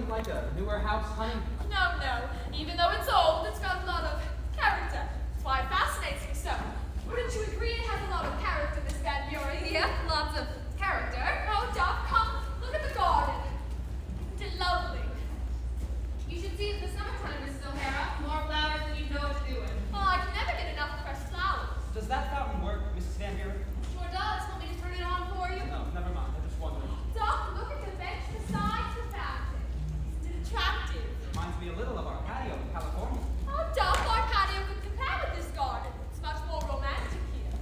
like a newer house, honey? No. Even though it's old, it's got a lot of character. That's why it fascinates me so. Wouldn't you agree it has a lot of character, Miss Van Buren? Yep, lots of character. Oh, Doc, come look at the garden. Isn't it lovely? You should see it in the summertime, Mrs. O'Hara. More flowers than you know what to do with. Oh, I can never get enough fresh flowers. Does that fountain work, Mrs. Van Buren? Sure does. Want me to turn it on for you? No, never mind. I just wondered. Doc, look at the bench beside the fountain. Isn't it attractive? Reminds me a little of our patio in California. Oh, Doc, our patio could compare with this garden. It's much more romantic here.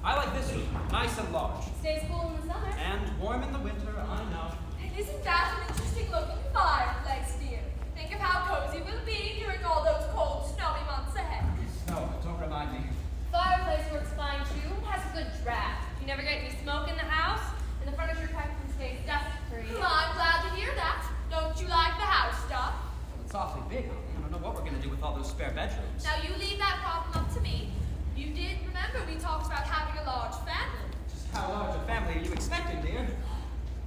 I like this room. Nice and large. Stays cool in the summer. And warm in the winter, I know. And isn't that an interesting looking fireplace, dear? Think of how cozy we'll be during all those cold, snowy months ahead. No, don't remind me. Fireplace works fine too. It has a good draft. You never get any smoke in the house, and the furniture practically stays dust-free. Well, I'm glad to hear that. Don't you like the house, Doc? Well, it's awfully big, honey. I don't know what we're going to do with all those spare bedrooms. Now you leave that problem up to me. You did remember we talked about having a large family. Just how large a family are you expecting, dear?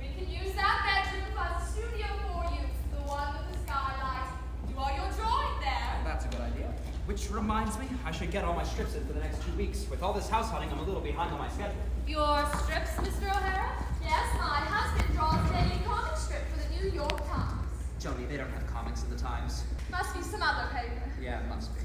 We can use that bedroom as a studio for you. The one with the skylight. Do all your drawing there. Well, that's a good idea. Which reminds me, I should get all my strips in for the next 2 weeks. With all this house hunting, I'm a little behind on my schedule. Your strips, Mr. O'Hara? Yes, my husband draws a daily comic strip for the New York Times. Joni, they don't have comics in the Times. Must be some other paper. Yeah, it must be.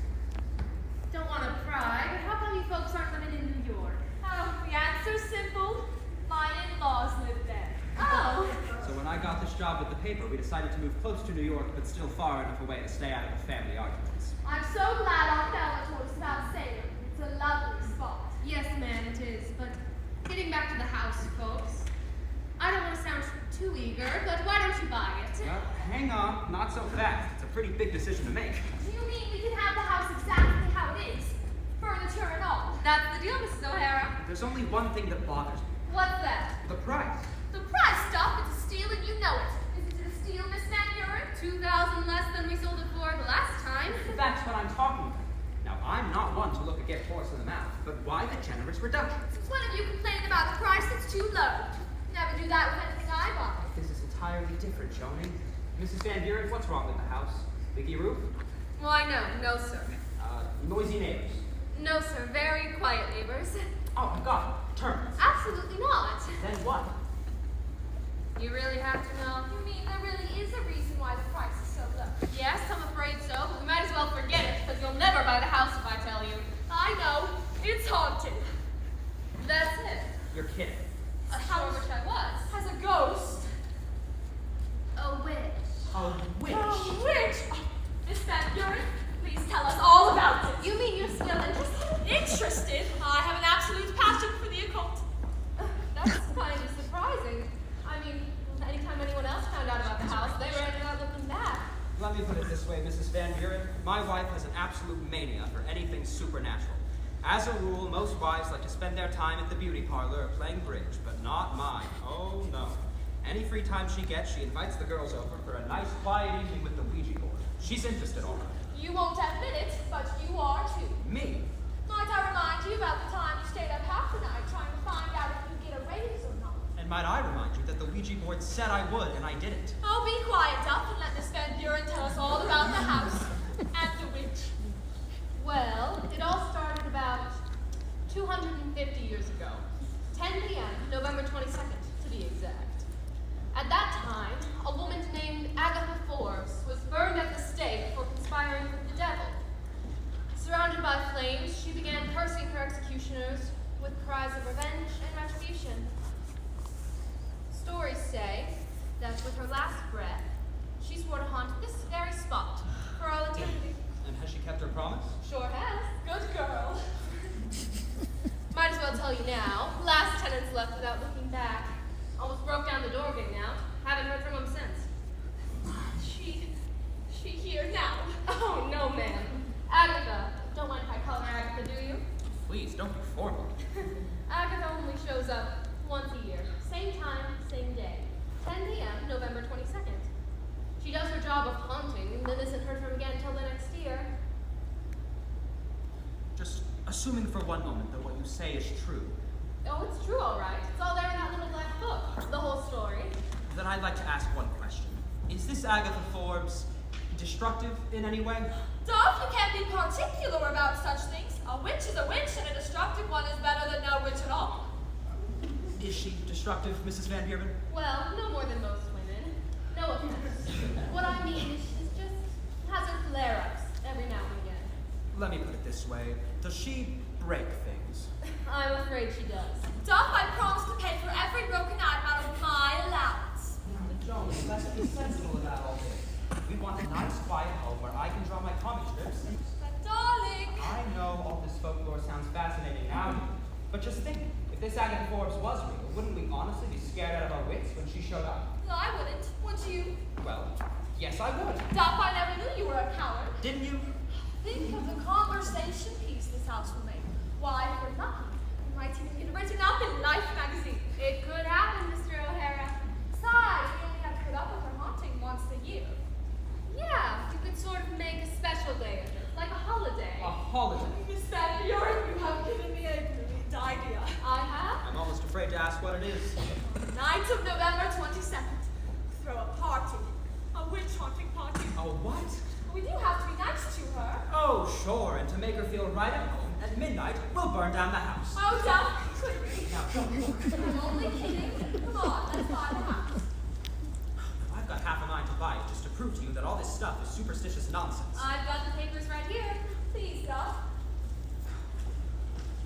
Don't want to pry, but how come you folks aren't living in New York? Oh, the answer's simple. My in-laws live there. Oh. So when I got this job with the paper, we decided to move close to New York, but still far enough away to stay out of the family arguments. I'm so glad Aunt Bella told us about Salem. It's a lovely spot. Yes, ma'am, it is. But getting back to the house, folks, I don't want to sound too eager, but why don't you buy it? Well, hang on, not so fast. It's a pretty big decision to make. Do you mean we can have the house exactly how it is? Furniture and all? That's the deal, Mrs. O'Hara. There's only one thing that bothers me. What's that? The price. The price, stuff, it's a steal and you know it. Isn't it a steal, Miss Van Buren? $2,000 less than we sold it for the last time. That's what I'm talking about. Now, I'm not one to look a gift horse in the mouth, but why the generous reduction? Since when have you complained about the price that's too low? Never do that with anything I buy. This is entirely different, Joni. Mrs. Van Buren, what's wrong with the house? Leaky roof? Why, no, sir. Noisy neighbors? No, sir, very quiet neighbors. Oh, my God, termites. Absolutely not. Then what? You really have to know? You mean there really is a reason why the price is so low? Yes, I'm afraid so, but we might as well forget it, because you'll never buy the house if I tell you. I know. It's haunted. That's it. You're kidding. A house which I was. Has a ghost. A witch. A witch? A witch? Oh, Miss Van Buren, please tell us all about it. You mean you're still interested? Interested? I have an absolute passion for the occult. That's kind of surprising. I mean, anytime anyone else found out about the house, they were ended up looking back. Let me put it this way, Mrs. Van Buren. My wife has an absolute mania for anything supernatural. As a rule, most wives like to spend their time at the beauty parlor or playing bridge, but not mine. Oh, no. Any free time she gets, she invites the girls over for a nice, quiet evening with the Ouija board. She's interested, all right. You won't admit it, but you are too. Me? Might I remind you about the time you stayed up half the night trying to find out if you get a raise or not? And might I remind you that the Ouija board said I would, and I didn't. Oh, be quiet, Duff, and let Miss Van Buren tell us all about the house and the witch. Well, it all started about 250 years ago. 10 p.m., November 22nd, to be exact. At that time, a woman named Agatha Forbes was burned at the stake for conspiring with the devil. Surrounded by flames, she began cursing her executioners with cries of revenge and retribution. Stories say that with her last breath, she swore to haunt this very spot for all eternity. And has she kept her promise? Sure has. Good girl. Might as well tell you now. Last tenants left without looking back. Almost broke down the door getting out. Haven't heard from him since. She here now. Oh, no, ma'am. Agatha. Don't mind if I call her Agatha, do you? Please, don't be formal. Agatha only shows up once a year. Same time, same day. 10 p.m., November 22nd. She does her job of haunting, and then isn't heard from again until the next year. Just assuming for one moment that what you say is true, Oh, it's true, all right. It's all there in that little black book. The whole story. then I'd like to ask one question. Is this Agatha Forbes destructive in any way? Duff, you can't be particular about such things. A witch is a witch, and a destructive one is better than no witch at all. Is she destructive, Mrs. Van Buren? Well, no more than most women. No offense. What I mean is she's just has her flare-ups every now and again. Let me put it this way. Does she break things? I'm afraid she does. Duff, I promise to pay for every broken item out of my allowance. Joan, let's be sensible about all this. We want a nice, quiet home where I can draw my comic strips. But darling, I know all this folklore sounds fascinating now, but just think, if this Agatha Forbes was real, wouldn't we honestly be scared out of our wits when she showed up? no, I wouldn't. Would you? Well, yes, I would. Duff, I never knew you were a coward. Didn't you? Think of the conversation piece this house will make. Why, if we're lucky, we might even get written up in Life magazine. It could happen, Mr. O'Hara. Besides, we only have to put up with her haunting once a year. Yeah, you could sort of make a special day of it, like a holiday. A holiday. Miss Van Buren, you have given me a brilliant idea. I have? I'm almost afraid to ask what it is. Night of November 22nd. Throw a party. A witch haunting party. A what? We do have to be nice to her. Oh, sure, and to make her feel right at home, at midnight, we'll burn down the house. Oh, Duff, could we? Now, Joan, look. I'm only kidding. Come on, let's buy the house. I've got half a mind to buy it just to prove to you that all this stuff is superstitious nonsense. I've got the papers right here. Please, Duff.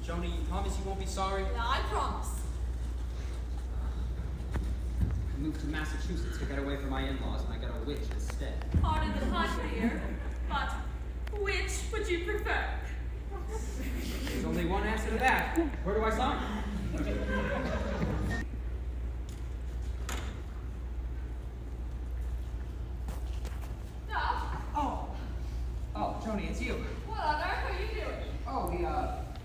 Joni, you promise you won't be sorry? I promise. I moved to Massachusetts to get away from my in-laws, and I got a witch instead. Pardon the pun here, but which would you prefer? There's only one answer to that. Where do I sign? Duff, Oh, Joni, it's you. what on earth are you doing? Oh, the,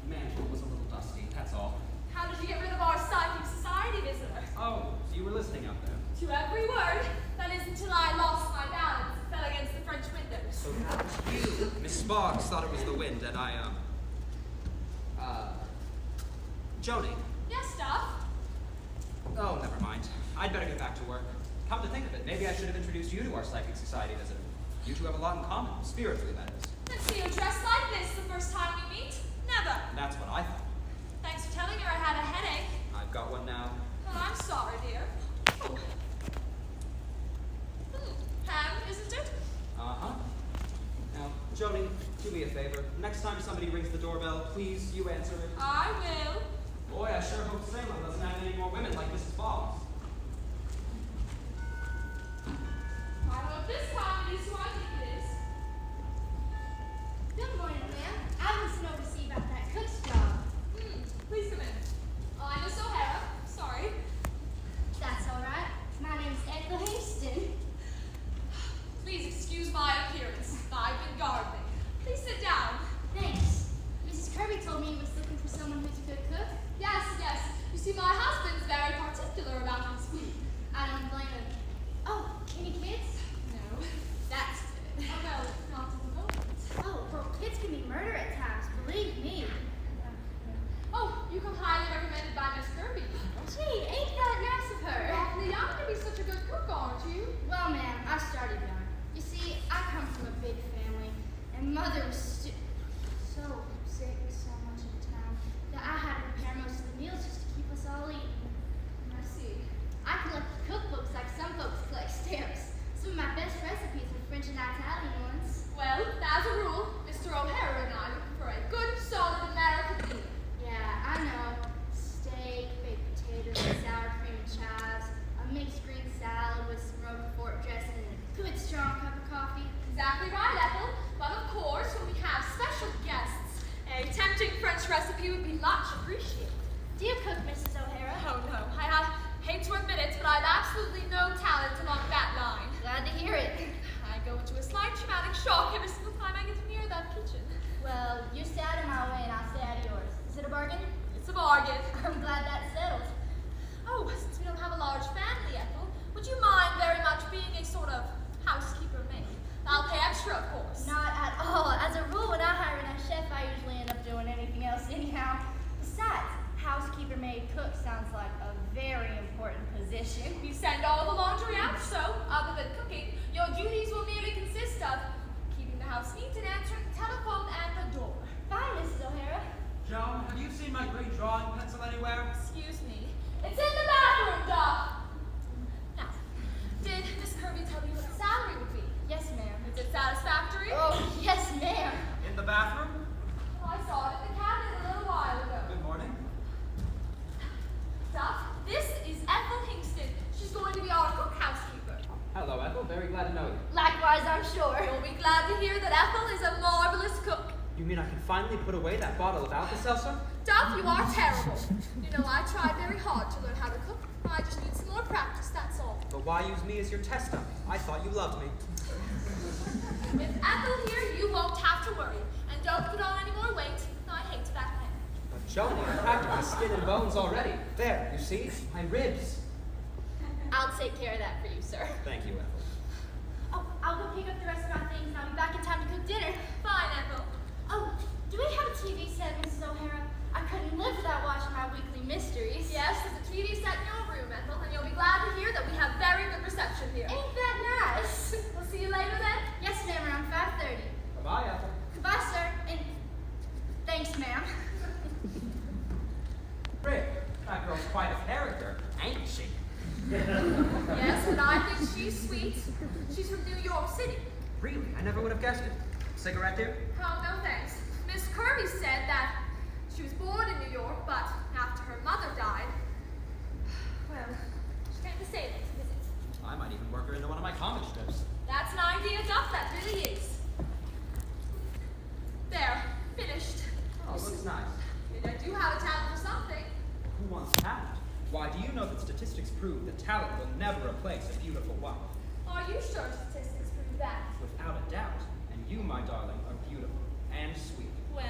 mantle was a little dusty, that's all. How did you get rid of our psychic society visitor? Oh, so you were listening out there. To every word. That is until I lost my balance and fell against the French windows. So that was you. Miss Sparks thought it was the wind, and Joni. Yes, Duff. Oh, never mind. I'd better get back to work. Come to think of it, maybe I should have introduced you to our psychic society visitor. You two have a lot in common, spiritually, that is. And see you dressed like this the first time we meet? Never. That's what I thought. Thanks for telling her I had a headache. I've got one now. Well, I'm sorry, dear. Oh. Ham, isn't it? Uh-huh. Now, Joni, do me a favor. Next time somebody rings the doorbell, please, you answer it. I will. Boy, I sure hope Salem doesn't have any more women like Mrs. Fobbs. I hope this time it is who I think it is. Good morning, ma'am. I was sent over to see about that cook's job. Please come in. I'm Miss O'Hara. Sorry. That's all right. My name's Agatha Houston. Please excuse my appearance. I've been gardening. Please sit down. Thanks. Mrs. Kirby told me you was looking for someone who's a good cook. Yes, yes. You see, my husband's very particular about cook sounds like a very important position. You send all the laundry out, so, other than cooking, your duties will merely consist of keeping the house neat and answering the telephone and the door. Bye, Mrs. O'Hara. Joan, have you seen my green drawing pencil anywhere? Excuse me. It's in the bathroom, Doc. Now, did Miss Kirby tell you what the salary would be? Yes, ma'am. Is it satisfactory? Oh, yes, ma'am. In the bathroom? I saw it in the cabinet a little while ago. Good morning. Doc, this is Ethel Hingston. She's going to be our cook housekeeper. Hello, Ethel. Very glad to know you. Likewise, I'm sure. You'll be glad to hear that Ethel is a marvelous cook. You mean I can finally put away that bottle of Alka-Seltzer? Doc, you are terrible. You know, I tried very hard to learn how to cook. I just need some more practice, that's all. But why use me as your test dummy? I thought you loved me. With Ethel here, you won't have to worry. And don't put on any more weight. I hate that man. But Joan, you're packed with skin and bones already. There, you see? My ribs. I'll take care of that for you, sir. Thank you, Ethel. Oh, I'll go pick up the rest of our things and I'll be back in time to cook dinner. Fine, Ethel. Oh, do we have a TV set, Mrs. O'Hara? I couldn't live without watching our weekly mysteries. Yes, there's a TV set in your room, Ethel, and you'll be glad to hear that we have very good reception here. Ain't that nice? We'll see you later then. Yes, ma'am, around 5:30. Bye-bye, Ethel. Goodbye, sir, and thanks, ma'am. Rick, that girl's quite a character, ain't she? Yes, and I think she's sweet. She's from New York City. Really? I never would have guessed it. Cigarette, dear? Oh, no thanks. Miss Kirby said that she was born in New York, but after her mother died, well, she came to Salem to visit. I might even work her into one of my comic strips. That's an idea, Doc, that really is. There, finished. Oh, looks nice. And I do have a talent for something. Who wants talent? Why, do you know that statistics prove that talent will never replace a beautiful wife? Are you sure statistics prove that? Without a doubt. And you, my darling, are beautiful and sweet. Well.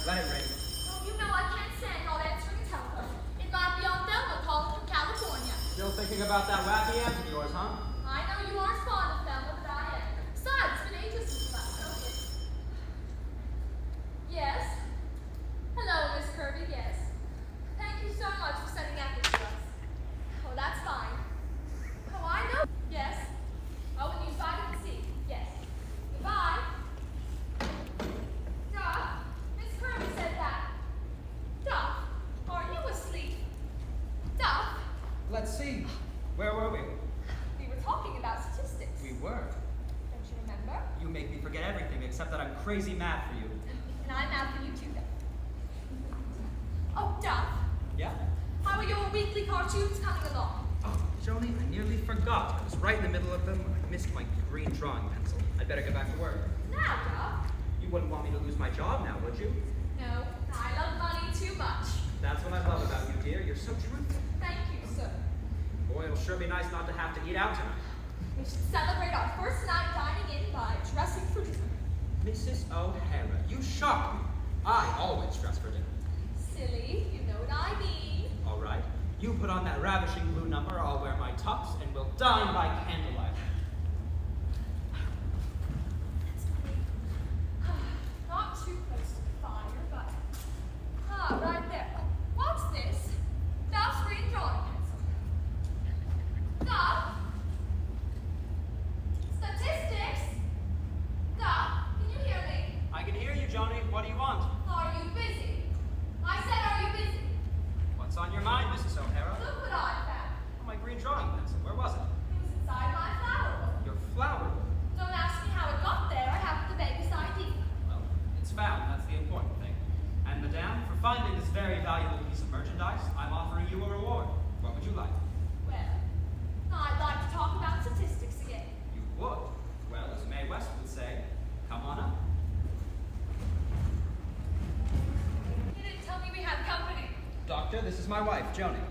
Let it ring. Oh, you know I can't stand not answering a telephone. It might be Aunt Thelma calling from California. Still thinking about that wacky aunt of yours, huh? I know you aren't fond of Thelma, but I am. Besides, it's been ages since last spoken. Yes? Hello, Miss Kirby, yes. Thank you so much for sending that to us. Oh, that's fine. Oh, I know. Yes. Oh, and use vitamin C. Yes. Goodbye. Doc, Miss Kirby said that. Doc, are you asleep? Doc, Let's see. Where were we? we were talking about statistics. We were. Don't you remember? You make me forget everything except that I'm crazy mad for you. And I'm mad for you too, then. Oh, Doc, Yeah? how are your weekly cartoons coming along? Oh, Joni, I nearly forgot. I was right in the middle of them. I missed my green drawing pencil. I'd better get back to work. Now, Doc. You wouldn't want me to lose my job now, would you? No, I love money too much. That's what I love about you, dear. You're so truthful. Thank you, sir. Boy, it'll sure be nice not to have to eat out tonight. We should celebrate our first night dining in by dressing for dinner. Mrs. O'Hara, you shock me. I always dress for dinner. Silly, you know what I mean. All right. You put on that ravishing blue number, I'll wear my tux, and we'll dine by candlelight. That's funny. Not too close to the fire, but... Ah, right there. What's this? Doc's green drawing pencil. Doc? Statistics? Doc, can you hear me? I can hear you, Joni. What do you want? Are you busy? I said, are you busy? What's on your mind, Mrs. O'Hara? Look what I found. Oh, my green drawing pencil. Where was it? It was inside my flower book. Your flower book. Don't ask me how it got there. I haven't the vaguest idea. Well, it's found. That's the important thing. And, Madame, for finding this very valuable piece of merchandise, I'm offering you a reward. What would you like? Well, I'd like to talk about statistics again. You would? Well, as Mae West would say, come on up. You didn't tell me we had company. Doctor, this is my wife, Joni.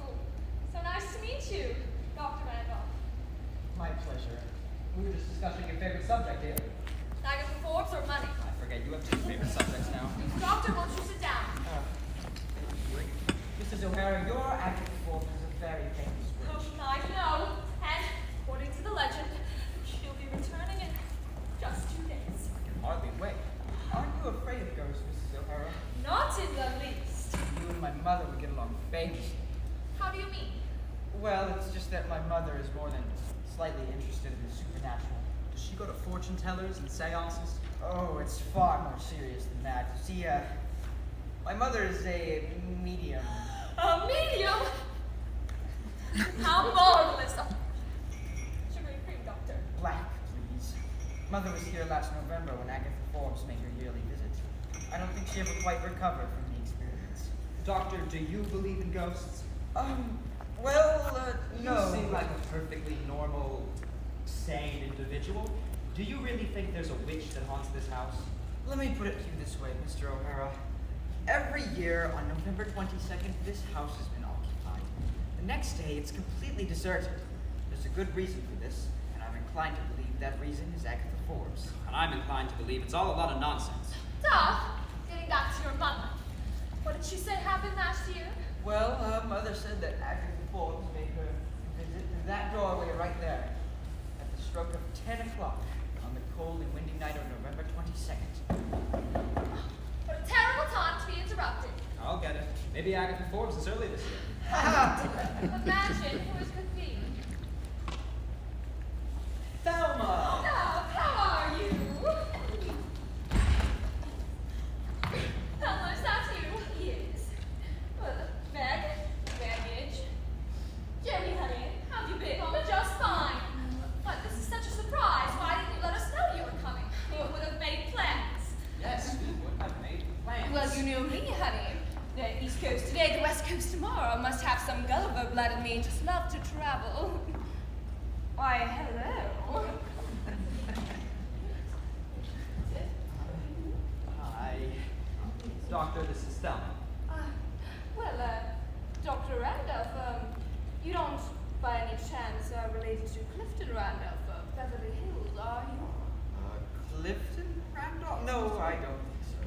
Oh, so nice to meet you, Dr. Randolph. My pleasure. We were just discussing your favorite subject here. Agatha Forbes or money? I forget you have two favorite subjects now. Doctor, won't you sit down? Mrs. O'Hara, your Agatha Forbes is a very famous Oh, witch. I know. And according to the legend, she'll be returning in just 2 days. Hardly wait. Aren't you afraid of ghosts, Mrs. O'Hara? Not in the my mother would get along famously. How do you mean? Well, it's just that my mother is more than slightly interested in the supernatural. Does she go to fortune tellers and seances? Oh, it's far more serious than that. You see, my mother is a medium. A medium? How marvelous! Sugary cream, doctor. Black, please. Mother was here last November when Agatha Forbes made her yearly visit. I don't think she ever quite recovered from the experience. Doctor, do you believe in ghosts? No. You seem like a perfectly normal, sane individual. Do you really think there's a witch that haunts this house? Let me put it to you this way, Mr. O'Hara. Every year on November 22nd, this house has been occupied. The next day, it's completely deserted. There's a good reason for this, and I'm inclined to believe that reason is Agatha Forbes. And I'm inclined to believe it's all a lot of nonsense. Duff, getting back to your mother. What did she say happened last year? Well, Mother said that Agatha Forbes made her visit through that doorway right there at the stroke of 10 o'clock on the cold and windy night of November 22nd. What a terrible time to be interrupted. I'll get it. Maybe Agatha Forbes is early this year. Imagine who it could be. Thelma! Duff, how are you? Thelma, is that you? Yes. Well, baggage. Jerry, honey, how've you been? Oh, just fine. But this is such a surprise. Why didn't you let us know you were coming? We would have made plans. Yes, we would have made plans. Well, you know me, honey. The East Coast today, the West Coast tomorrow. Must have some Gulliver blood in me. Just love to travel. Why, hello. Hi. Doctor, this is Thelma. Dr. Randolph, you don't by any chance related to Clifton Randolph of Beverly Hills, are you? Clifton Randolph? No, I don't think so.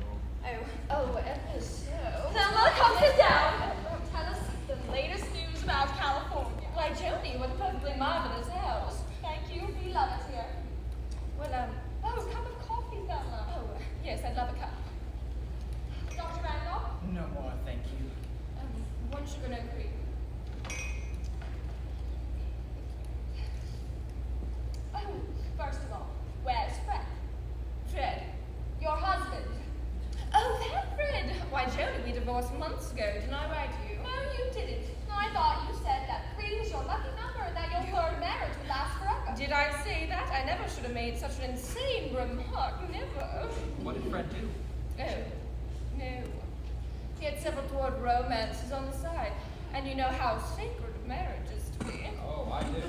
Oh, ever so. Thelma, come sit down. Tell us the latest news about California. Why, Jody, what a perfectly marvelous house. Thank you. We love it here. Well, Oh, a cup of coffee, Thelma. oh, yes, I'd love a cup. Dr. Randolph? No more, thank you. One sugar, no cream. Oh, first of all, where's Fred? Fred. Your husband. Oh, that Fred. Why, Jody, we divorced months ago. Didn't I write to you? No, you didn't. I thought you said that 3 was your lucky number and that your third marriage would last forever. Did I say that? I never should have made such an insane remark. Never. What did Fred do? Oh, no. He had several toward romances on the side. And you know how sacred marriage is to me. Oh, I do.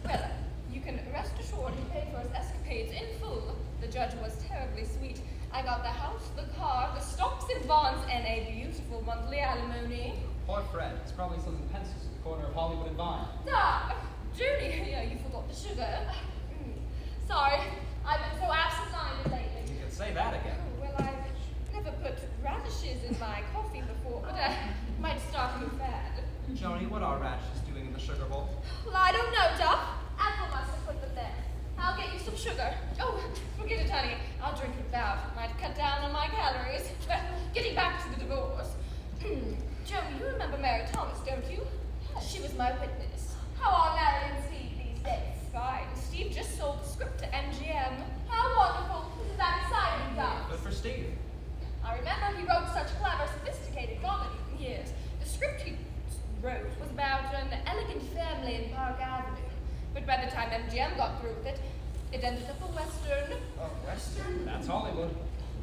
Well, you can rest assured he paid for his escapades in full. The judge was terribly sweet. I got the house, the car, the stocks and bonds, and a beautiful monthly alimony. Poor Fred. He's probably selling pencils at the corner of Hollywood and Vine. Duh. Judy, yeah, you forgot the sugar. Sorry, I've been so absent-minded lately. You could say that again. Oh, well, I've never put radishes in my coffee before, but I might start a new fad. Joni, what are radishes doing in the sugar bowl? Well, I don't know, Duff. Ethel must have put them there. I'll get you some sugar. Oh, forget it, honey. I'll drink it without. Might cut down on my calories. But getting back to the divorce. Joe, you remember Mary Thomas, don't you? She was my witness. How are Mary and Steve these days? Fine. Steve just sold the script to MGM. How wonderful. Isn't that exciting, Duff? Good for Steve. I remember he wrote such clever, sophisticated comedy. Yes. The script he wrote was about an elegant family in Park Avenue. But by the time MGM got through with it, it ended up a Western. A Western? That's Hollywood.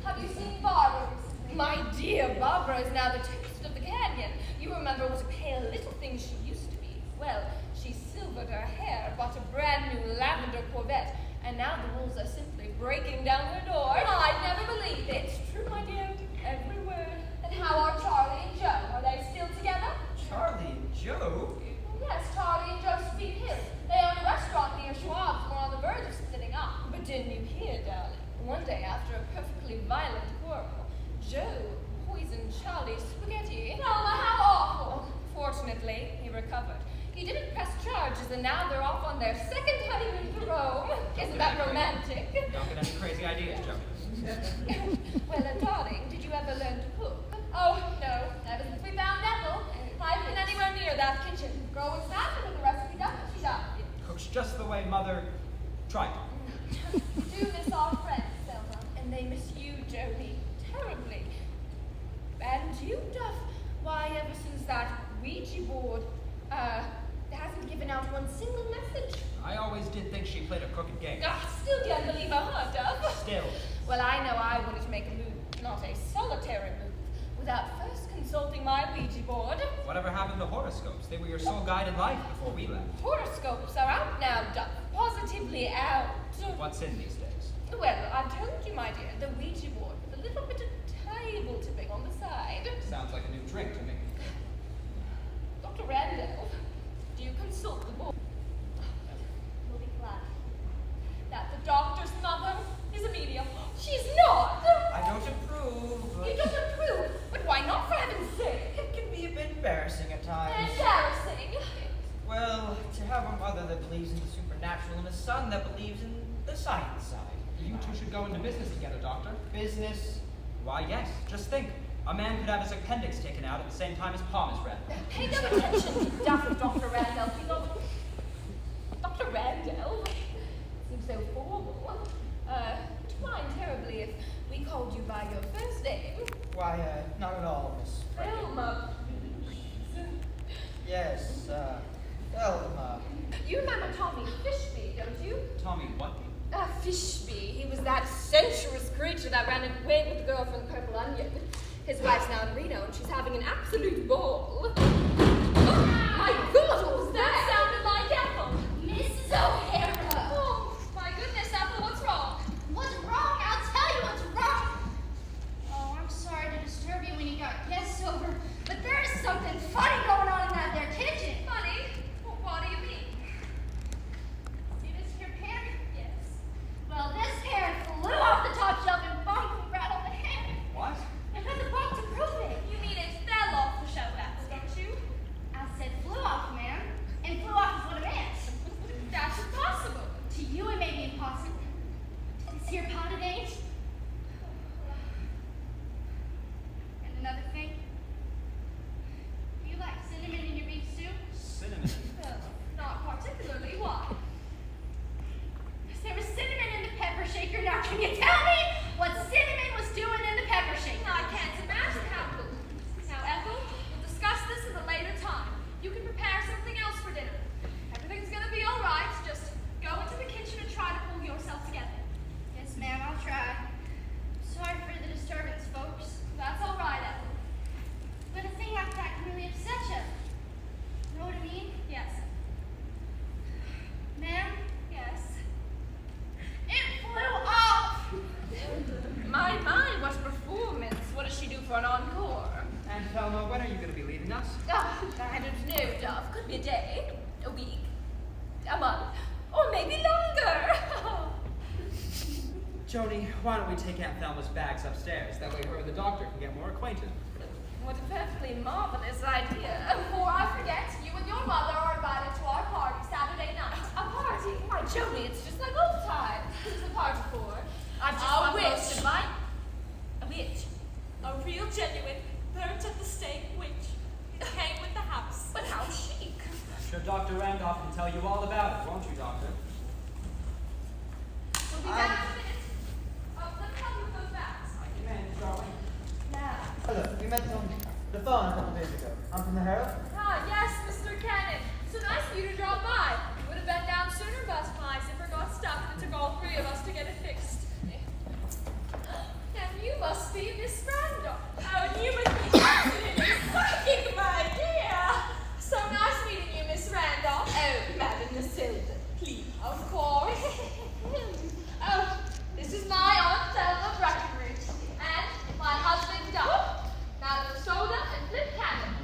Have you seen Barbara recently? My dear, Barbara is now the toast of the canyon. You remember what a pale little thing she used to be. Well, she silvered her hair, bought a brand new lavender Corvette, and now the wolves are simply breaking down her door. I'd never believed it. It's true, my dear. Everywhere. And how are Charlie and Joe? Are they still together? Charlie and Joe? Yes, Charlie and Josephine Hill. They own a restaurant near Schwab's. We're on the verge of splitting up. But didn't you hear, darling? One day after a perfectly violent quarrel, Joe poisoned Charlie's spaghetti. Thelma, how awful. Fortunately, he recovered. He didn't press charges, and now they're off on their second honeymoon to Rome. Isn't that romantic? Don't get any crazy ideas, Joni. Well, darling, did you ever learn to cook? Oh, no. mother tried to. Do miss our friends, Selma, and they miss you, Jody, terribly. And you, Duff, why, ever since that Ouija board, hasn't given out one single message. I always did think she played a crooked game. Still can't believe her, Duff. Still. Well, I know I wouldn't make a move, not a solitary move, without first consulting my Ouija board. Whatever happened to horoscopes? They were your sole guide in life before we left. Horoscopes are out now, Duff. Positively out. What's in these days? Well, I've told you, my dear, the Ouija board with a little bit of table tipping on the side. Sounds like a new drink to me. Dr. Randall, do you consult the board? You'll be glad that the doctor's mother is a medium. She's not! I don't approve. You don't approve? But why not, for heaven's sake? It can be a bit embarrassing at times. Embarrassing. Well, to have a mother that believes in the supernatural and a son that believes in the science side. You two should go into business together, Doctor. Business. Why, yes. Just think. A man could have his appendix taken out at the same time his palm is read. Pay no attention to Duff, Dr. Randall. Dr. Randall? Seems so formal. Would you mind terribly if we called you by your first name? Why, not at all, Miss Brayden. Thelma. Yes, Thelma. You remember Tommy Fishby, don't you? Tommy, what? Fishby. He was that sensuous creature that ran away with the girl from the Purple Onion. His wife's now in Reno, and she's having an absolute ball. Oh, my God, what was that? Sounded like Ethel. Mrs. O'Hara! Oh, my goodness, Ethel, what's wrong? What's wrong? I'll tell you what's wrong! Oh, I'm sorry to disturb you when you got guests over, but there is something funny going on in that there kitchen. Funny? Well, what do you mean? See this here pan? Yes. Well, this pan flew off the top shelf and bumped right on the head. What? I got the book to prove it. You mean it fell off the shelf, Ethel, don't you? I said flew off, ma'am. And flew off is what it meant. That's impossible. To you it may be impossible. This here pot it ain't. And another thing. Do you like cinnamon in your beef stew? Cinnamon. Well, not particularly. Why? There was cinnamon in the pepper shaker. Now can you tell me what cinnamon was doing in the pepper shaker? I can't imagine how it would. Now, Ethel, we'll discuss this at a later time. You can prepare something else for dinner. Everything's gonna be all right. Just go into the kitchen and try to pull yourself together. Yes, ma'am, I'll try. Sorry for the disturbance, folks. That's all right, Ethel. But a thing like that can really upset you. Know what I mean? Yes. Ma'am, Yes. it flew off! My, what performance? What does she do for an encore? And Thelma, when are you going to be leaving us? I don't know, Duff. Could be a day, a week, a month, or maybe longer. Joni, why don't we take Aunt Thelma's bags upstairs? That way her and the doctor can get more acquainted. What a perfectly marvelous idea. Before I forget, you and your mother are invited to our party Saturday night. A party? Why, Joni, it's just like old times. Who's the party for? I've just A got witch. most of mine. A witch. A real genuine, burnt at the stake witch. It came with the house. But how chic. I'm sure Dr. Randolph can tell you all about it, won't you, Doctor? We'll be back in a minute. Let me help you with those bags. I can Charlie. Now. Hello, we met on the phone a couple days ago. I'm from the Herald. Ah, yes, Mr. Cannon. So nice of you to drop by. Would have been down sooner, but my zipper got stuck and it took all three of us to get it fixed. And you must be Miss Randolph. Oh, and you must be absolutely sucking, my dear. So nice meeting you, Miss Randolph. Oh, Madam Matilda, please. Of course. Oh, this is my Aunt Thelma Breckenridge. And my husband, Duff. Now the soda and flip cannon.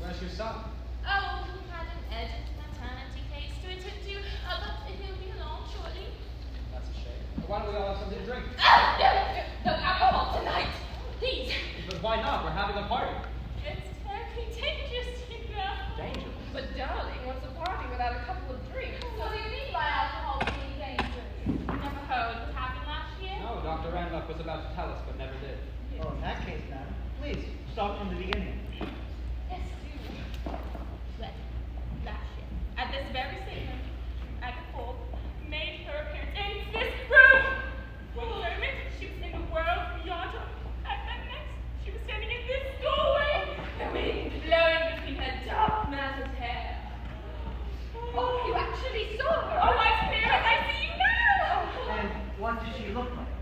Where's your son? Oh, he had an urgent maternity case to attend to, but he'll be along shortly. That's a shame. Why don't we all have something to drink? No alcohol tonight, please. But why not? We're having a party. It's terribly dangerous, you know. Danger. But darling, what's a party without a couple of drinks? What do you mean by alcohol being dangerous? Never heard what happened last year? No, Dr. Randolph was about to tell us, but never did. Start from the beginning. Yes, do. Well, last year, at this very same moment, Agatha Forbes made her appearance in this room. One moment, she was in the world beyond her. At the next, she was standing in this doorway, the wind blowing between her dark matted hair. Oh, you actually saw her. Oh, my spirit, I see you now! And what does she look like?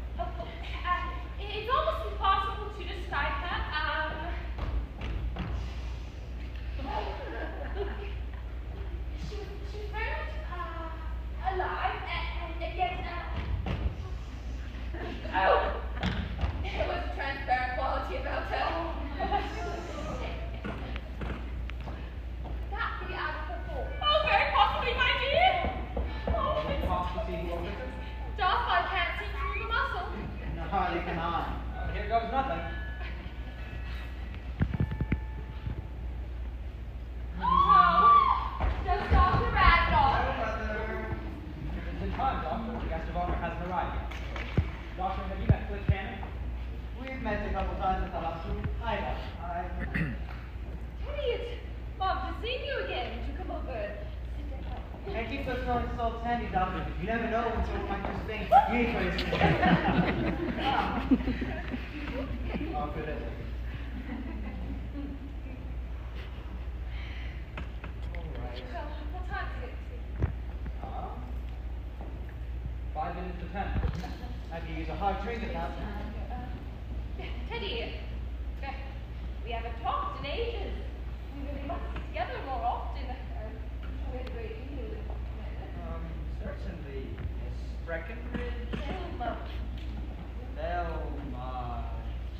It's almost impossible to describe her. She was very much alive and yet oh, there was a transparent quality about her. That be Agatha Forbes. Oh, very possibly, my dear. Oh, it's Possibly see who opens it? tough. I can't see through the muscle. No, hardly can I. Here goes nothing. Oh, does Dr. Ragdoll? It's in time, Doctor. The guest of honor hasn't arrived yet. Doctor, have you met Cliff Cannon? We've met a couple times at the hospital. Hi, Doc. Teddy, it's Bob to see you again. Would you come over? Sit down. And keep those smelling salts handy, Doctor. You never know when someone might just think you ain't crazy. Oh, good at it. So, what time is it? 5 minutes to 10. I could use a hard drink at that. Teddy, we haven't talked in ages. We really must get together more often. We had a great deal. Certainly, Miss Breckenridge. Selma. Thelma.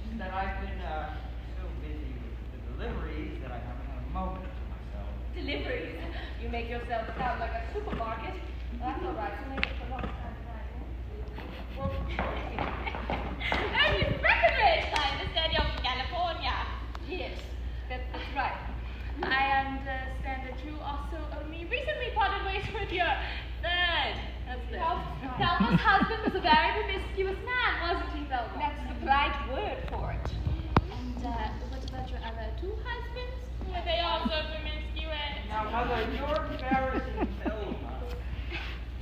Just that I've been so busy with the deliveries that I haven't had a moment to myself. Deliveries. You make yourself sound like a supermarket. Well, that's all right. You make it for a long time. Well, and Miss Breckenridge, I understand you're from California. Yes, that's right. I understand that you also only recently parted ways with your third husband. Thelma's husband was a very promiscuous man, wasn't he, Thelma? That's the polite word for it. And what about your other two husbands? Were they also promiscuous? Now, Mother, you're embarrassing Thelma.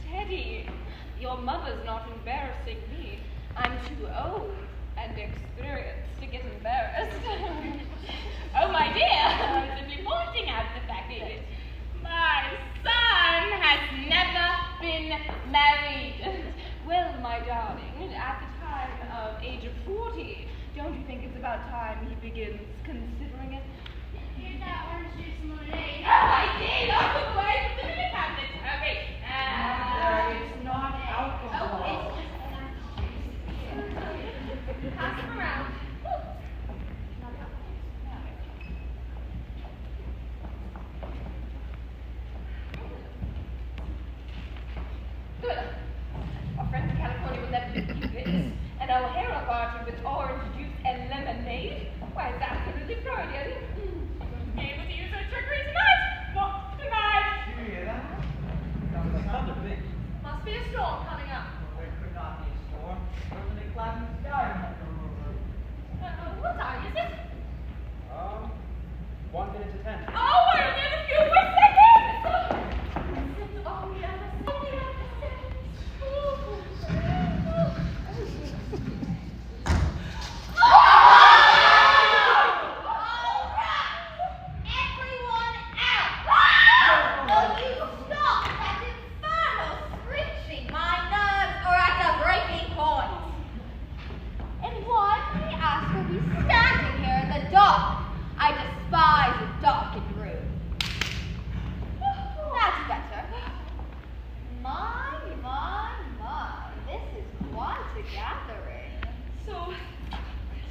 Teddy, your mother's not embarrassing me. I'm too old and experienced to get embarrassed. Oh, my dear, I was simply pointing out the fact that my son has never been married. Well, my darling, at the time of age of 40, don't you think it's about time he begins considering it? Here's that orange juice and lemonade. Oh, I did! Oh, wait, the minute cabinet. Okay. It's not alcohol. Pass them around. Good. Our friends in California will never believe this. An O'Hara party with orange juice and lemonade? Why, it's absolutely Freudian. Be able to use our trickery tonight! Not tonight! Do you hear that? Sounds like thunder to me. Must be a storm coming up. There could not be a storm. There was a big cloud in the sky. What time is it? 1 minute to 10. Oh, I only have a few more seconds! Oh, yeah, Everyone out! Will you stop that infernal screeching? My nerves are at a breaking point. And why, may I ask, are we standing here in the dark? I despise a darkened room. That's better. My. This is quite a gathering. So,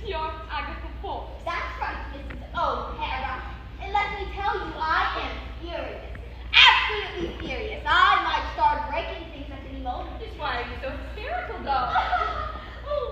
you're Agatha Forbes. That's right, Mrs. O'Hara. And let me tell you, I am furious. Absolutely furious. I might start breaking things at any moment. Just why are you so hysterical, though?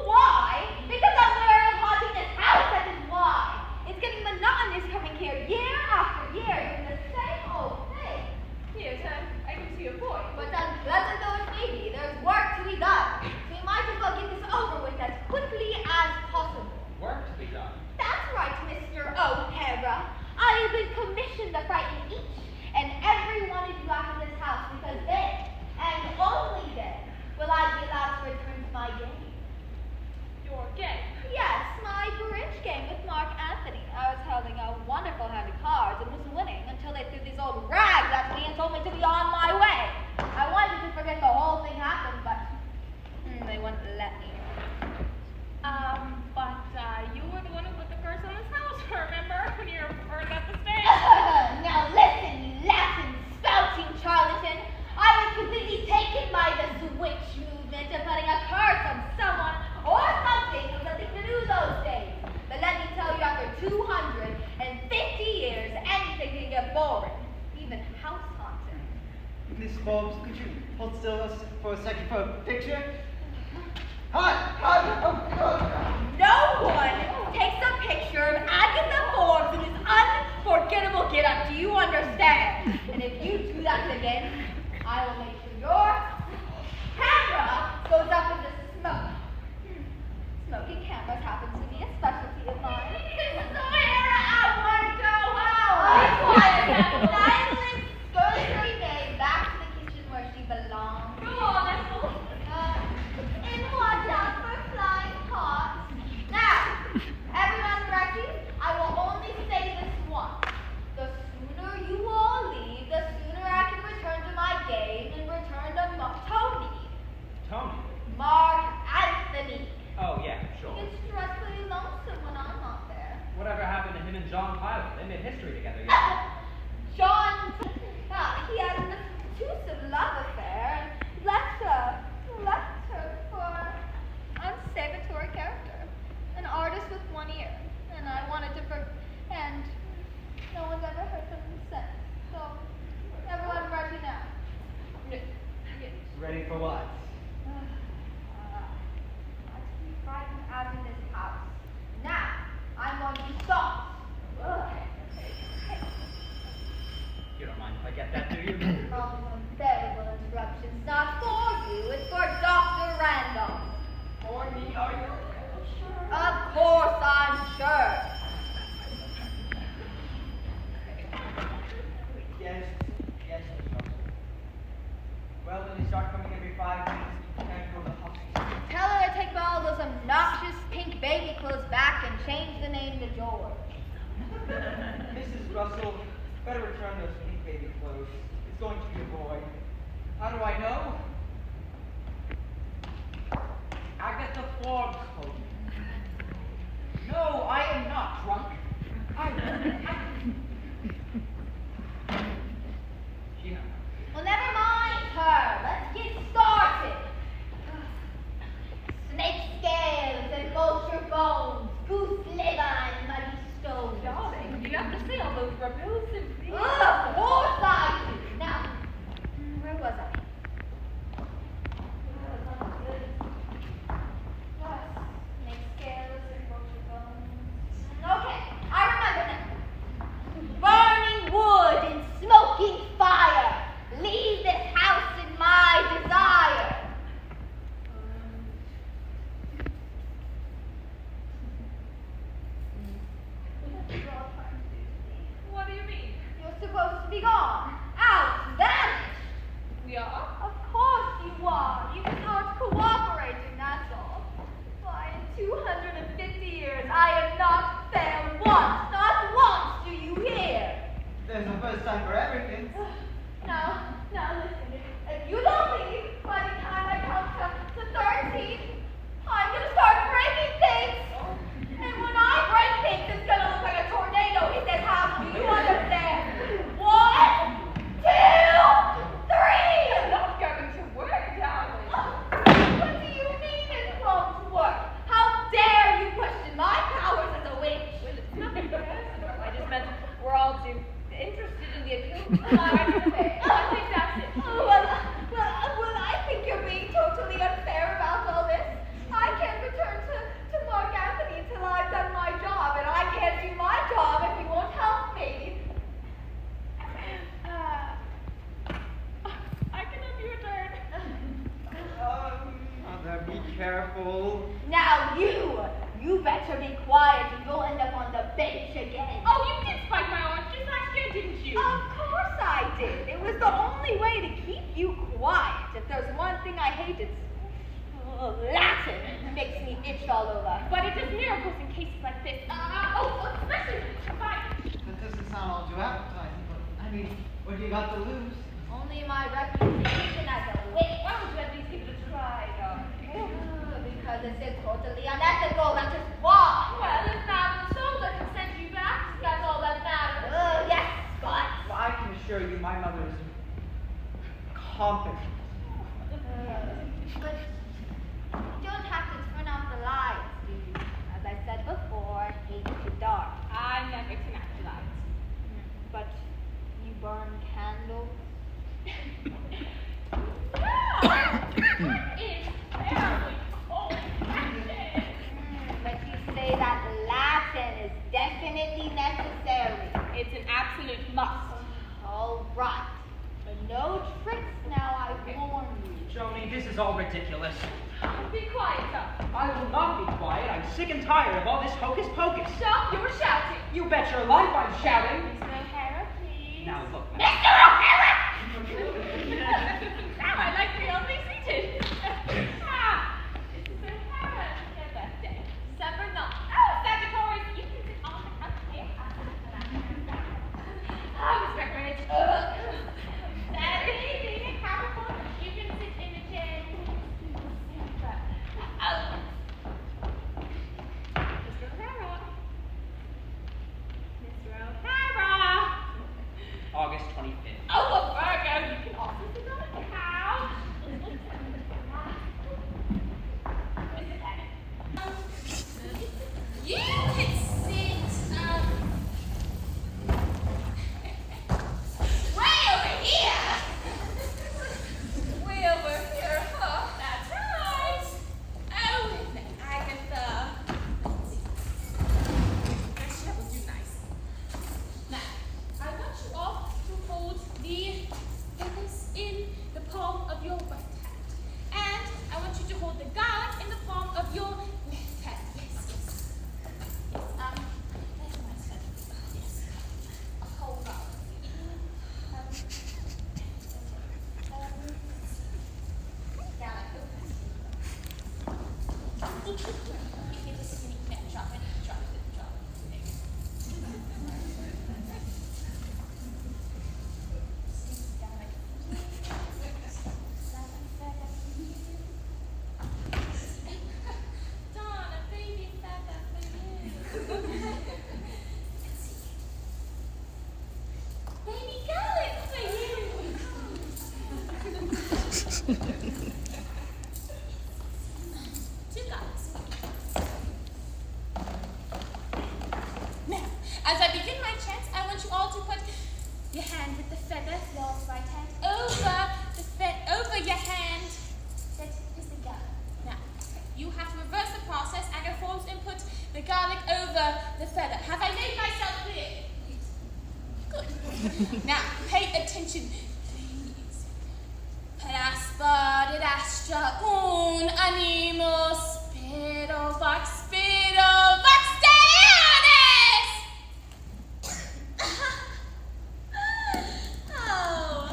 Why? Because I'm wearing and haunting this house, that is why. It's getting monotonous coming here year after year, doing the same old thing. Yes, I can see your point. But unpleasant though it may be, there's work to be done. We might as well get this over with as quickly as possible. Work to be done. That's right, Mr. O'Hara. I have been commissioned to frighten each and every one of you out of this house because then, and only then, will I be allowed to return to my game. Your game. Yes, my bridge game with Mark Anthony. I was holding a wonderful hand of cards and was winning until they threw these old rags at me and told me to be on my way. I wanted to forget the whole thing happened, but they wouldn't let me. But you were the one who put the curse on this house, remember? When you were burned at the stake. Now listen, you Latin spouting charlatan. I was completely taken by the switch movement of putting a curse on someone or something with nothing to do those days. But let me tell you, after 250 years, anything can get boring, even house haunting. Miss Forbes, could you hold still for a second for a picture? Hi! No one takes a picture of Agatha Forbes in this unforgettable get-up. Do you understand? And if you do that again, I will make sure your camera goes up in the smoke. Smoking cameras happens to be a specialty of mine. Mrs. O'Hara, I want to go home. Silence goes Renee back to the kitchen where she belongs. Go on, Ethel. And watch out for flying pots. Now, everyone ready? I will only say this once. The sooner you all leave, the sooner I can return to my game and return to Tony. Tony? Mark Anthony. Oh, yeah, sure. It's dreadfully lonesome when I'm not there. Whatever happened to him and John Pilot? They made history together, yeah. John, he had an obtrusive love affair and left her for an unsavory character, an artist with one ear. And I wanted to and no one's ever heard from him since. So, everyone ready now? Ready for what? Not to be frightened out in this house. Now, I'm going to stop. You don't mind if I get that, do you? All these unbearable interruptions. Not for you, it's for Dr. Randolph. For me, are you? Of course, I'm sure. Yes, Miss Russell. Well, when they start coming every 5 minutes, you can't go to the hospital. Tell her to take all those obnoxious pink baby clothes back and change the name to George. Mrs. Russell, better return those pink baby clothes. It's going to be a boy. How do I know? Agatha Forbes told me. No, I am not drunk. Yeah. Well, never mind her. Let's get started. Snake scales and vulture bones, goose liver and muddy stones. Darling, do you have to say all those repulsive things? Of course I do. Now, where was I? Snake scales and vulture bones. Okay, I remember now. Burning wood and smoking fire. Leave this house in my desire. What do you mean? You're supposed to be gone. Out. Vanished. We are? Of course you are. You just aren't cooperating, that's all. Why, in 250 years, I have not failed once. Not once, do you hear? There's a first time for everything. Now listen. If you don't leave by the time I come to 13, I'm gonna start breaking things. And when I break things, it's gonna look like a tornado hit this house. Do you understand? 1, 2, 3. It's not going to work, darling. What do you mean it won't work? How dare you question my powers as a witch? Well, it's nothing personal. I just meant we're all too interested in the appeal. I think that's it. Well, I think you're being totally unfair about all this. I can't return to Mark Anthony until I've done my job, and I can't do my job if you won't help me. I can help you return. Mother, be careful. Now you, You better be quiet or you'll end up on the bench again. Oh, you did spike my oranges last year, didn't you? Of course I did. It was the only way to keep you quiet. If there's one thing I hate, it's Latin. It makes me itch all over. But it does miracles in cases like this. Especially That doesn't sound all too appetizing, but I mean, what do you got to lose? Only my reputation as a witch. why would you at least give it a try, darling? Because it's totally unethical. That's just why. Well, if Madam Soldier can send you back, that's all that matters. Yes, but. Well, I can assure you my mother is competent. But you don't have to turn off the lights, do you? As I said before, I hate too dark. I never turn out the lights. But you burn candles? It's terribly cold. But you say that Latin is definitely necessary. It's an absolute must. All right. But no tricks now, I warn you. Joni, this is all ridiculous. Be quiet, Doc. I will not be quiet. I'm sick and tired of all this hocus pocus. Stop, you were shouting. You bet your life I'm shouting. Mr. O'Hara, please. Now look, Mr. O'Hara! Now I'd like to be only seated. Mrs. O'Hara, your birthday. December 9th. Oh, Sagittarius, you can sit on the couch here. Mr. Bridge. Saturday, being a Capricorn, you can sit in the chair. Mr. O'Hara. Mr. O'Hara. August 25th. Oh, a Virgo, you can also sit on the couch. Mrs. Bennett. You can sit, way over here. Way over here, huh? That's right. Oh, and Agatha. Let's see. Actually, that would do nice. Now, I want you all to hold the feathers in the palm of your right hand. And I want you to hold the garlic in the palm of your left hand. Yes, yes. Yes, that's my son. Yes. A whole garlic. Donna, baby feather for you. Baby garlic for you. Two garlics. Now, as I begin my chant, I want you all to put your hand with the feather, your right hand, over your hand that is the garlic. Now, you have to reverse the process. Agatha Forbes and put the garlic over the feather. Have I made myself clear? Good. Now, pay attention, please. Praspad astra un animo spiro vox Dianis! Oh,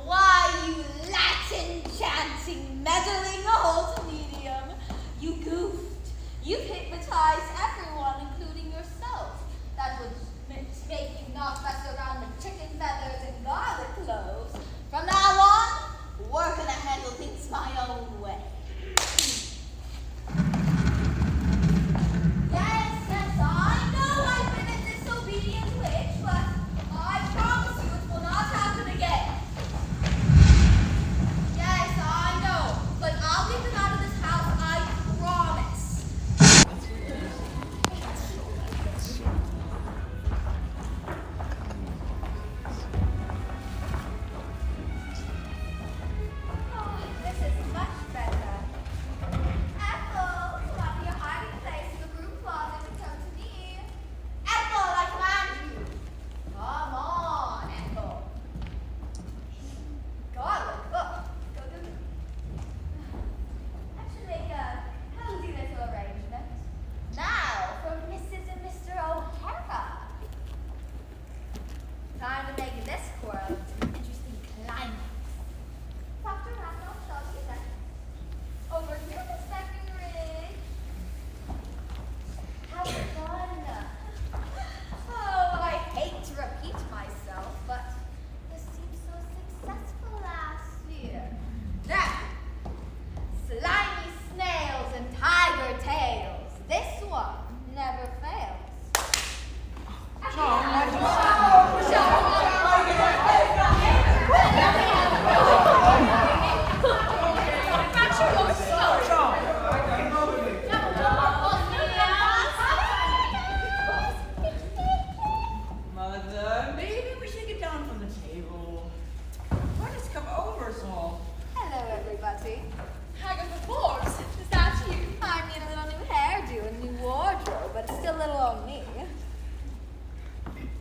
why you Latin chanting, meddling old medium? You goofed. You've hypnotized everyone, including yourself. That would make you not mess around with chicken feathers and garlic cloves. From now on, we're gonna handle things my own way. Teddy. Agatha Forbes, is that you? I need a little new hairdo and new wardrobe, but it's still a little on me.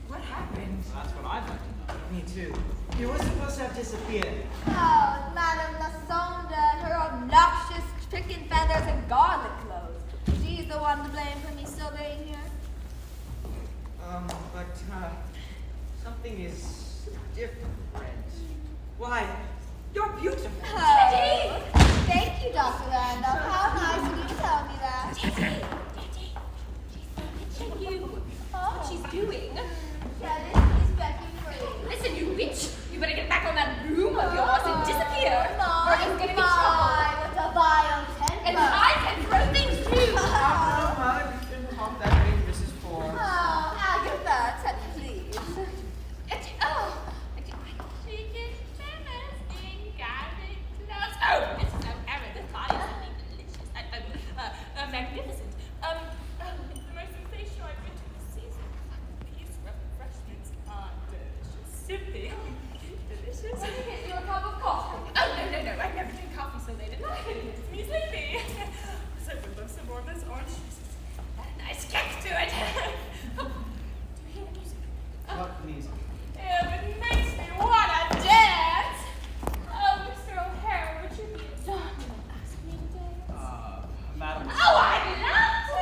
What happened? That's what I'd like to know. Me too. You were supposed to have disappeared. Oh, Madame Lassonde and her obnoxious chicken feathers and garlic clothes. She's the one to blame for me still being here. But something is different. Why, you're beautiful. Oh, thank you, Dr. Randolph. How nice of you to tell me that. Teddy, she's you. What she's doing. Teddy, he's begging for you. Listen, you bitch. You better get back on that broom of yours and disappear. Or it's gonna be trouble. With a vile temper. And I can throw things too. Mother, you shouldn't talk that way, Mrs. Forbes. Oh, Agatha, Teddy, please. Oh, this is so Aaron. This pie is something delicious. Magnificent. It's the most sensational I've been to this season. These refreshments are delicious. Simply delicious. Let me get you a cup of coffee. Oh, no. I never drink coffee so late at night. It makes me sleepy. So we'll have some more of this orange juice. Add a nice kick to it. Do you hear the music? What music? It makes me want to dance. Oh, Mr. O'Hara, would you be a darling and ask me to dance? Madam. Oh, I'd love to!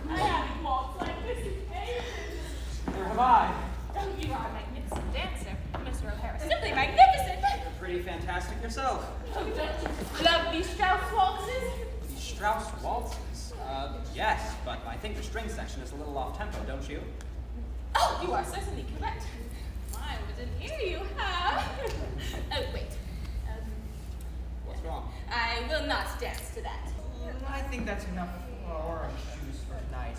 I haven't walked like this in ages. Where have I? Oh, you are a magnificent dancer, Mr. O'Hara. Simply magnificent! You're pretty fantastic yourself. Oh, don't you love these Strauss waltzes? These Strauss waltzes? Yes, but I think the string section is a little off tempo, don't you? Oh, you are certainly correct. I didn't hear you, huh? Oh, wait. What's wrong? I will not dance to that. I think that's enough orange juice for tonight.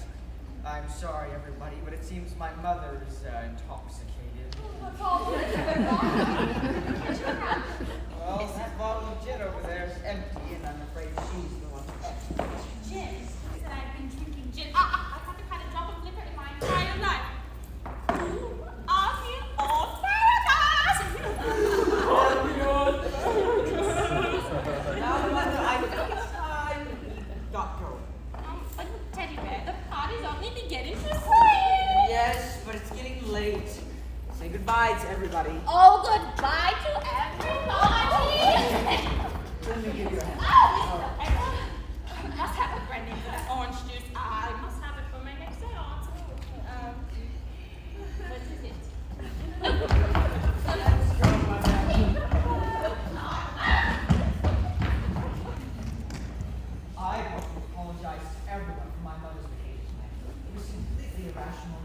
I'm sorry, everybody, but it seems my mother is intoxicated. What's all this wrong? Well, that bottle of gin over there is empty, and I'm afraid she's the one to empty. Gin? I said I've been drinking gin. I haven't had a drop of liquor in my entire life. You are here all Now, Mother, I think it's time got going. But Teddy Bear, the party's only beginning to swing. Yes, but it's getting late. Say goodbye to everybody. Oh, goodbye to everybody. Let me give you a hand. I must have a brand name for that orange juice. I must have it for my next seance. What is it? Let's go, Mother. I want to apologize to everyone for my mother's behavior tonight. It was completely irrational.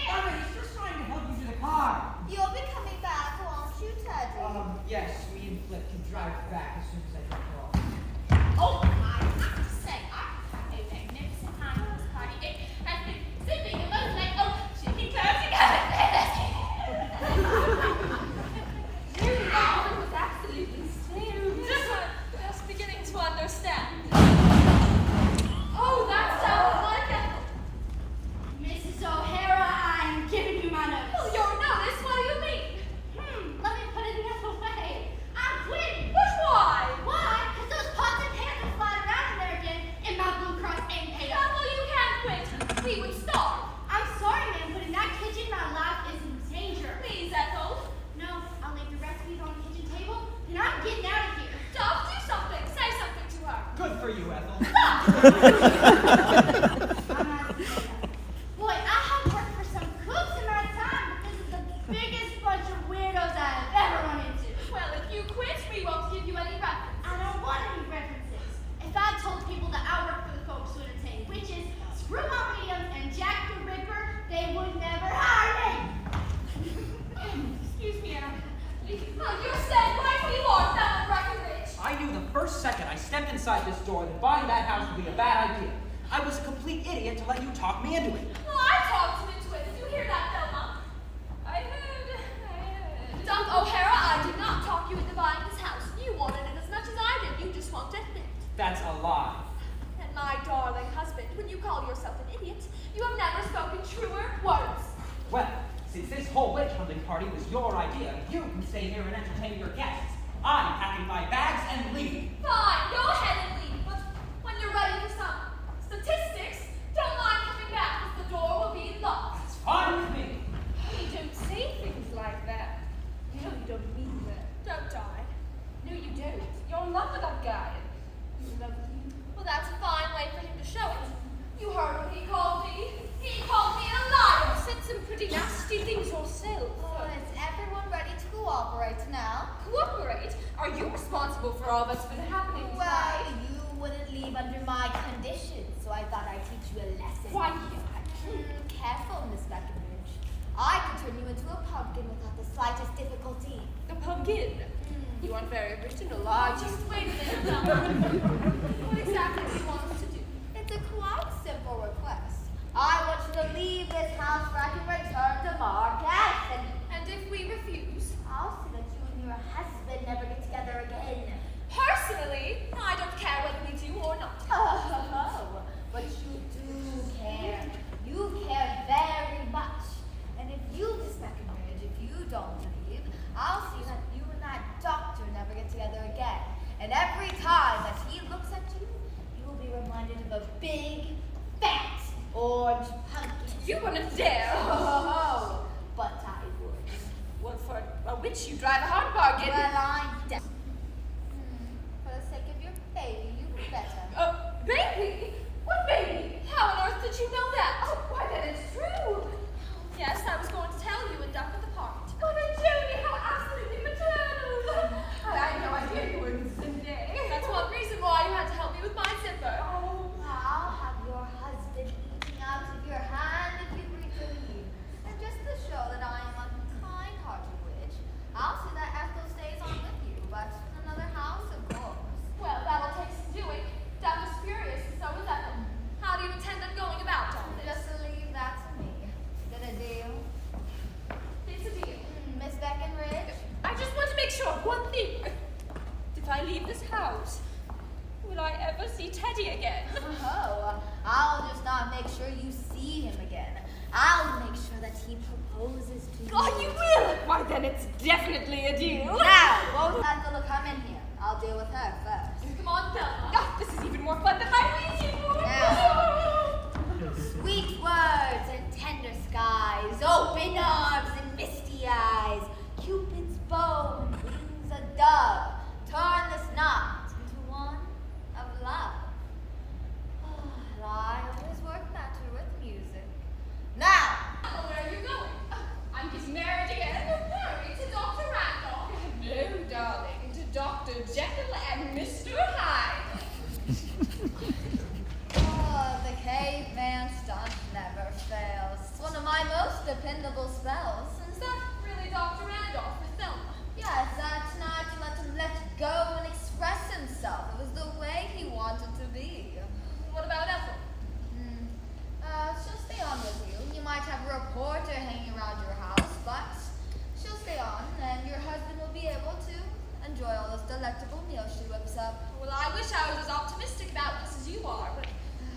Mother, he's just trying to help you to the car. You'll be coming back, won't you, Teddy? Yes, me and Flip can drive back as soon as I get off. Oh, I have to say, I had a magnificent time at this party. It has been zipping and most like, oh, chicken curves together. Really, that one was absolutely stupid. Just beginning to understand. Oh, that sounds like a... Mrs. O'Hara, I'm giving you my notice. Oh, your notice? What do you mean? Let me put it the other way. I'm quitting. But why? Why? Because those pots and pans are flying around in there again, and my Blue Cross ain't paid up. Well, you can't quit. We would starve. I'm sorry, ma'am, but in that kitchen, my life is in danger. Please, Ethel. No, I'll leave the recipes on the kitchen table, and I'm getting out of here. Duff, do something. Say something to her. Good for you, Ethel. I'm not doing that. Boy, I have worked for some cooks in my time, but this is the biggest bunch of weirdos I have ever run into. Well, if you quit, we won't give you any reference. I don't want any references. If I told people that I work for the folks who entertain witches, screw my mediums, and Jack the Ripper, they would never hire me. Excuse me, Anna. Oh, you're saying right where you are, down Breckenridge. I knew the first second I stepped inside this door that buying that house would be a bad idea. I was a complete idiot to let you talk me into it. Well, I talked you into it. Did you hear that, Thelma? I heard. Doc O'Hara, I did not talk you into buying this house. You wanted it as much as I did. You just wanted it. That's a lie. And my darling husband, when you call yourself an idiot, you have Words. Well, since this whole witch hunting party was your idea, you can stay here and entertain your guests. I'm packing my bags and leaving. Fine, go ahead and leave, but when you're ready for some statistics, don't mind coming back, because the door will be locked. That's fine with me. You don't say things like that. You know you don't mean that. Don't die. No, you don't. You're in love with that guy. He's in love with you. Well, that's a fine way for him to show it. You heard what he called me. He called me a liar. You said some pretty nasty things yourself. Oh, is everyone ready to cooperate now? Cooperate? Are you responsible for all that's been happening Well, tonight? you wouldn't leave under my conditions, so I thought I'd teach you a lesson. Why, yeah. Careful, Miss Beckenridge. I could turn you into a pumpkin without the slightest difficulty. The pumpkin. You aren't very original, are you? Just wait a minute, Bella. What exactly do you want us to do? It's a quite simple request. I want you to leave this house where I can return to Marquette, And if we refuse? I'll see that you and your husband never get together again. Personally, I don't care whether we do or not. Oh, but you do care. You care very much. And if you, Miss Beckenridge, if you don't leave, I'll see that you and that doctor never get together again. And every time that he looks at you, you will be reminded of a big, fat, orange pumpkin. You wouldn't dare. Oh, but I would. Well, for a witch, you drive a hard bargain. Well, I'm dead. For the sake of your baby, you better. Baby? What baby? How on earth did you know that? Oh, why, then it's true. Yes, I was going to tell you and Duck at the park. Oh, then Jody, how absolutely maternal. I had no idea you were in Sunday. That's one reason why you had to help me with my zipper. Oh, I'll have your husband eating out of your hand if you agree to leave. And just to show that I am a kind-hearted witch, I'll see that Ethel stays on with you, but in another house, of course. Well, that'll take some doing. Duck is furious, and so is Ethel. How do you intend on going about all this? Just leave that to me. Is it a deal? It's a deal. Miss Beckenridge? I just want to make sure of one thing. If I leave this house, will I ever see Teddy again? Oh, I'll just not make sure you see him again. I'll make sure that he proposes to you. Oh, you will? Why, then it's definitely a deal. Now, both Ethel will come in here. I'll deal with her first. Come on, Bella. Oh, this is even more fun than my waiting for. Now, sweet words and tender skies, open arms and misty eyes, Cupid's bow and wings a dove, turn this night into one of love. I always work better with music. Now, Oh, where are you going? I'm getting married again. Married to Dr. Randolph. No, darling, to Dr. Jekyll and Mr. Hyde. the caveman stunt never fails. It's one of my most dependable spells. Is that really Dr. Randolph with Thelma? Yes, that night you let him let go and express himself. It was the way he wanted to be. What about Ethel? She'll stay on with you. You might have a reporter hanging around your house, but she'll stay on, and your husband will be able to enjoy all those delectable meals she whips up. Well, I wish I was as optimistic about this as you are, but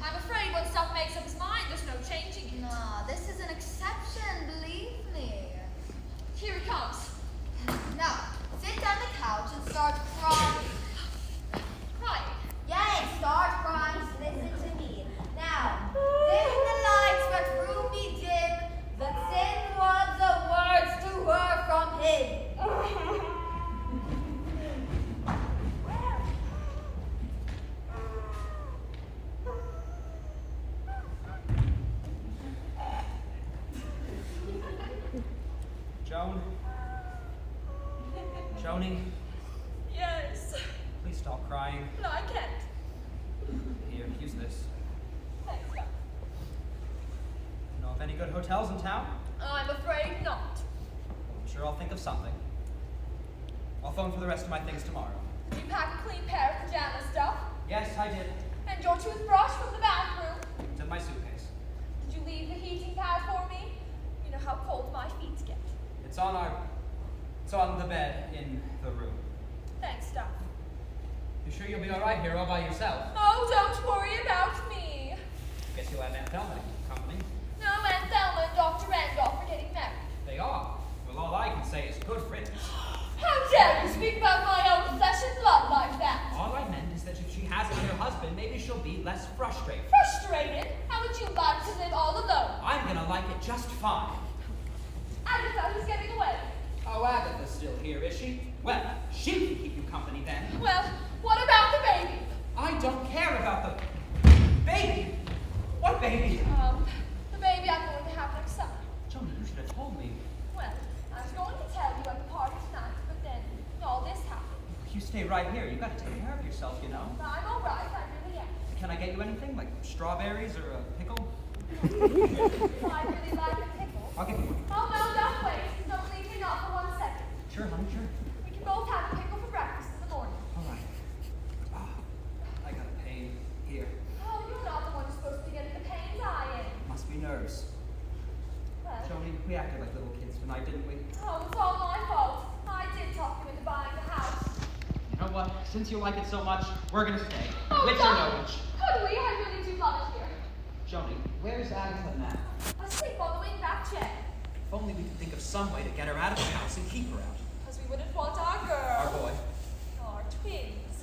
I'm afraid when stuff makes up his mind, there's no changing it. No, this is an exception, believe me. Here he comes. Now, sit down on the couch and start crying. Right. Yay, start crying, listen to me. Now, dim the lights, but room be dim. The thin ones of words to her from him. Joan? Joni, Yes. please stop crying. No, I can't. Here, use this. Thanks, Doc. Know of any good hotels in town? I'm afraid not. I'm sure I'll think of something. I'll phone for the rest of my things tomorrow. Did you pack a clean pair of pajama stuff? Yes, I did. And your toothbrush from the bathroom? It's in my suitcase. Did you leave the heating pad for me? You know how cold my feet get. It's on the bed in the room. Thanks, Doc. You sure you'll be all right here all by yourself? Oh, don't worry about me. Guess you'll have Aunt Thelma to keep company. No, Aunt Thelma and Dr. Well, all I can say is good riddance. How dare you speak about my own flesh and blood like that? All I meant is that if she has a new husband, maybe she'll be less frustrated. Frustrated? How would you like to live all alone? I'm gonna like it just fine. Agatha, who's getting away? Oh, Agatha's still here, is she? Well, she can keep you company then. Well, what about the baby? I don't care about the baby. What baby? The baby I'm going to have next summer. Joan, you should have told me. Well, I was going to tell you at the party tonight, but then all this happened. You stay right here. You gotta take care of yourself, you know. I'm all right, I really am. Can I get you anything, like strawberries or a pickle? I really like a pickle. I'll get you one. Oh, no, don't wait. Don't leave me not for 1 second. Sure, honey, sure. We can both have a pickle for breakfast in the morning. All right. I got a pain here. Oh, you're not the one who's supposed to be getting the pains I am. Must be nerves. Well, Joni, we acted like little kids tonight, didn't we? oh, it's all my fault. I did talk you into buying the house. You know what? Since you like it so much, we're gonna stay. Oh, Witch or don't. no witch. Could we? I really do love it here. Joni, where's Agatha now? Asleep on the wing-back chair. If only we could think of some way to get her out of the house and keep her out. Because we wouldn't want our girl. Our boy. Our twins.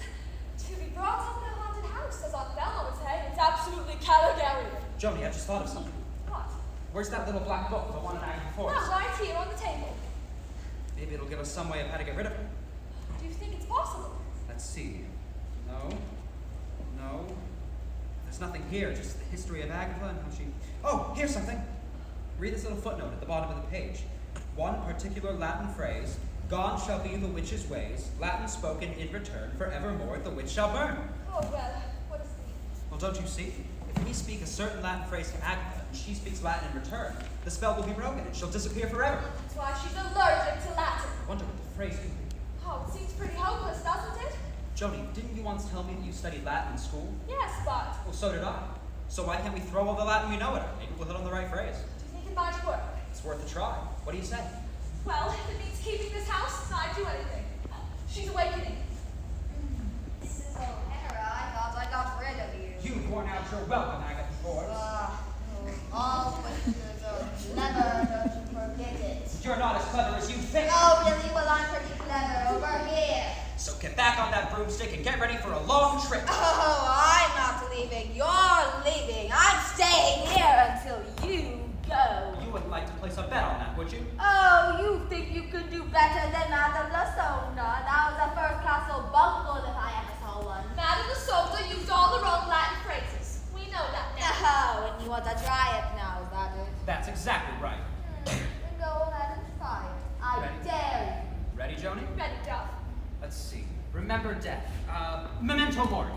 To be brought up in a haunted house, as Aunt Velma would say, it's absolutely Caligarian. Joni, I just thought of something. What? Where's that little black book, the one in Agatha Forbes? Oh, right here on the table. Maybe it'll give us some way of how to get rid of her. Do you think it's possible? Let's see. No. No. There's nothing here, just the history of Agatha and how she... Oh, here's something. Read this little footnote at the bottom of the page. One particular Latin phrase, gone shall be the witch's ways, Latin spoken in return, forevermore the witch shall burn. Oh, well, what does it mean? Well, don't you see? If we speak a certain Latin phrase to Agatha, and she speaks Latin in return, the spell will be broken and she'll disappear forever. That's why she's allergic to Latin. I wonder what the phrase could be. Oh, it seems pretty hopeless, doesn't it? Joni, didn't you once tell me that you studied Latin in school? Yes, but Well, so did I. So why can't we throw all the Latin we know at her? Maybe we'll hit on the right phrase. do you think it might work? It's worth a try. What do you say? Well, if it means keeping this house, I'd do anything. She's awakening. Mrs. O'Hara, I thought I got rid of you. You've worn out your welcome, Agatha Forbes. All witches are clever, don't you forget it. You're not as clever as you think. Oh, really? Well, I'm pretty clever over here. So get back on that broomstick and get ready for a long trip. Oh, I'm not leaving. You're leaving. I'm staying here until you go. You wouldn't like to place a bet on that, would you? Oh, you think you could do better than Madame Lasona? That was a first-class old bungle if I ever saw one. Madame de Souza used all the wrong Latin phrases. We know that now. Oh, and you want to try it now, is that it? That's exactly right. Then go ahead and try it. I Ready? dare you. Ready, Joni? Ready, Duff. Let's see. Remember death. Memento mori.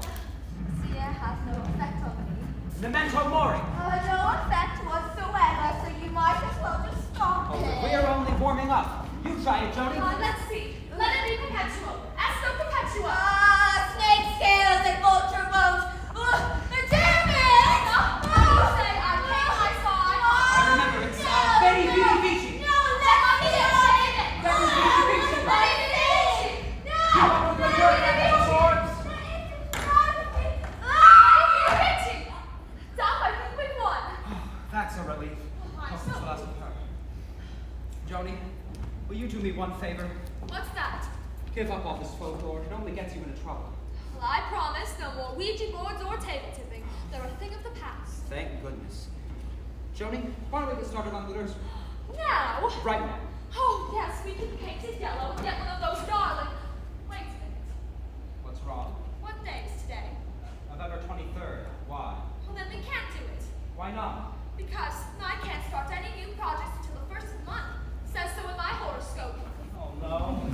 See, it has no effect on me. Memento mori. No effect whatsoever, so you might as well just stop Oh, it. we're only warming up. You try it, Joni. Let's see. Let it be perpetual. Esto perpetua. Snake scales and vulture bones. Damn it! You say I came, I saw, I remember it's Betty Vici Vici. No, let me Betty Betty Vici Vici. Let me You want to go to Agatha Forbes? Duff, I think we've won. That's a relief. I'm Oh, since so the last part. Joni, will you do me one favor? What's that? Give up all this folklore. It only gets you into trouble. Well, I promise no more Ouija boards or table tipping. They're a thing of the past. Thank goodness. Joni, why don't we get started on the nursery? Now? Right now. Oh, yes, we can paint it yellow and get one of those darling... Wait a minute. What's wrong? What day is today? November 23rd. Why? Well, then we can't do it. Why not? Because I can't start any new projects until the 1st of the month. Says so in my horoscope. Oh, no.